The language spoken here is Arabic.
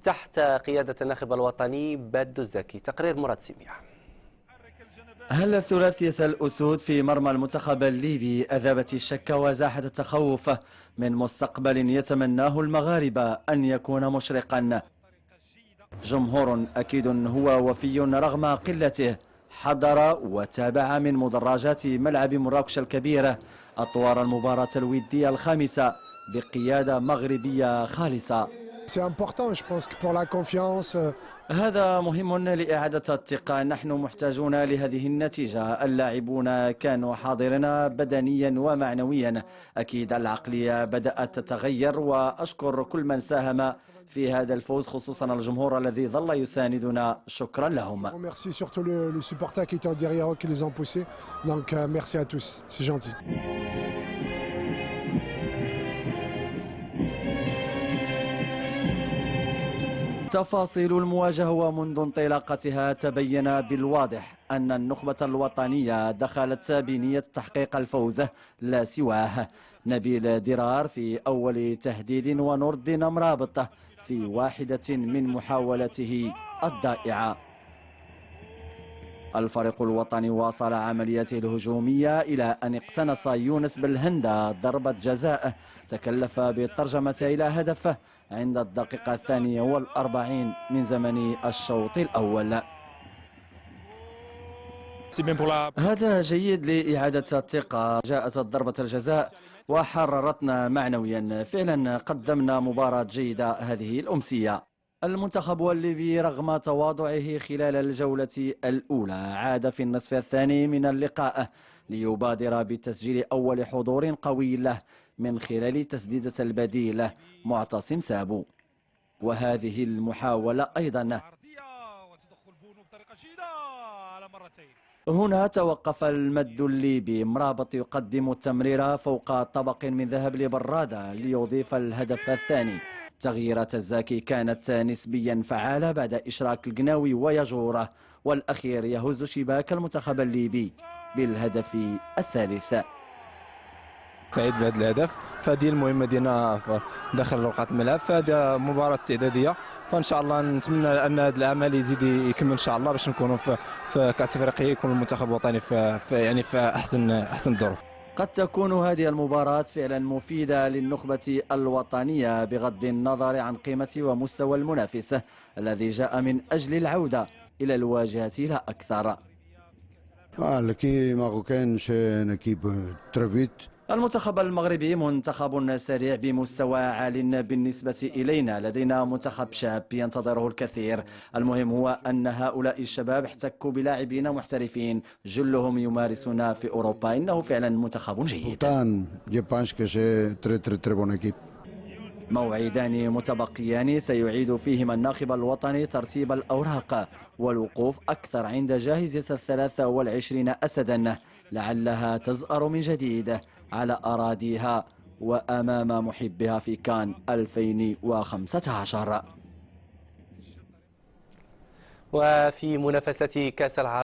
تحت قيادة الناخب الوطني بدو الزكي. تقرير مراد سميح. هل ثلاثية الأسود في مرمى المنتخب الليبي أذابت الشك وزاحت التخوف من مستقبل يتمناه المغاربة أن يكون مشرقا؟ جمهور أكيد هو وفي رغم قلته حضر وتابع من مدرجات ملعب مراكش الكبير أطوار المباراة الودية الخامسة بقيادة مغربية خالصة. هذا مهم لإعادة الثقة، نحن محتاجون لهذه النتيجة. اللاعبون كانوا حاضرين بدنيا ومعنويا، أكيد العقلية بدأت تتغير، وأشكر كل من ساهم في هذا الفوز خصوصا الجمهور الذي ظل يساندنا، شكرا لهم. تفاصيل المواجهة ومنذ انطلاقتها تبين بالواضح أن النخبة الوطنية دخلت بنية تحقيق الفوز لا سواه. نبيل درار في أول تهديد ونور الدين مرابط في واحدة من محاولته الضائعة. الفريق الوطني واصل عملياته الهجومية إلى أن اقتنص يونس بالهندة ضربة جزاء تكلف بالترجمة إلى هدف عند الدقيقة 42 من زمن الشوط الأول. هذا جيد لإعادة الثقة. جاءت ضربة الجزاء وحررتنا معنويا، فعلا قدمنا مباراة جيدة هذه الأمسية. المنتخب الليبي رغم تواضعه خلال الجولة الأولى عاد في النصف الثاني من اللقاء ليبادر بتسجيل أول حضور قوي له من خلال تسديدة البديل معتصم سابو، وهذه المحاولة أيضا. هنا توقف المد الليبي، مرابط يقدم التمريرة فوق طبق من ذهب لبرادة ليضيف الهدف الثاني. تغييرات الزاكي كانت نسبيا فعالة بعد إشراك القناوي ويجوره، والأخير يهز شباك المنتخب الليبي بالهدف الثالث. سعيد بهذا الهدف، فهذه المهمة ديالنا داخل رقعة الملعب، فهذه مباراة استعدادية، فإن شاء الله نتمنى أن هذا العمل يزيد يكمل إن شاء الله باش نكونوا في كأس أفريقيا، يكون المنتخب الوطني في أحسن الظروف. قد تكون هذه المباراة فعلا مفيدة للنخبة الوطنية بغض النظر عن قيمة ومستوى المنافس الذي جاء من أجل العودة إلى الواجهة لا أكثر. المنتخب المغربي منتخب سريع بمستوى عال بالنسبة إلينا، لدينا منتخب شاب ينتظره الكثير. المهم هو أن هؤلاء الشباب احتكوا بلاعبين محترفين جلهم يمارسون في أوروبا. إنه فعلا منتخب جيد. موعدان متبقيان سيعيد فيهما الناخب الوطني ترتيب الأوراق والوقوف أكثر عند جاهزية 23 أسدا لعلها تزأر من جديد على أراضيها وأمام محبها في كان 2015. وفي منافسة كأس العالم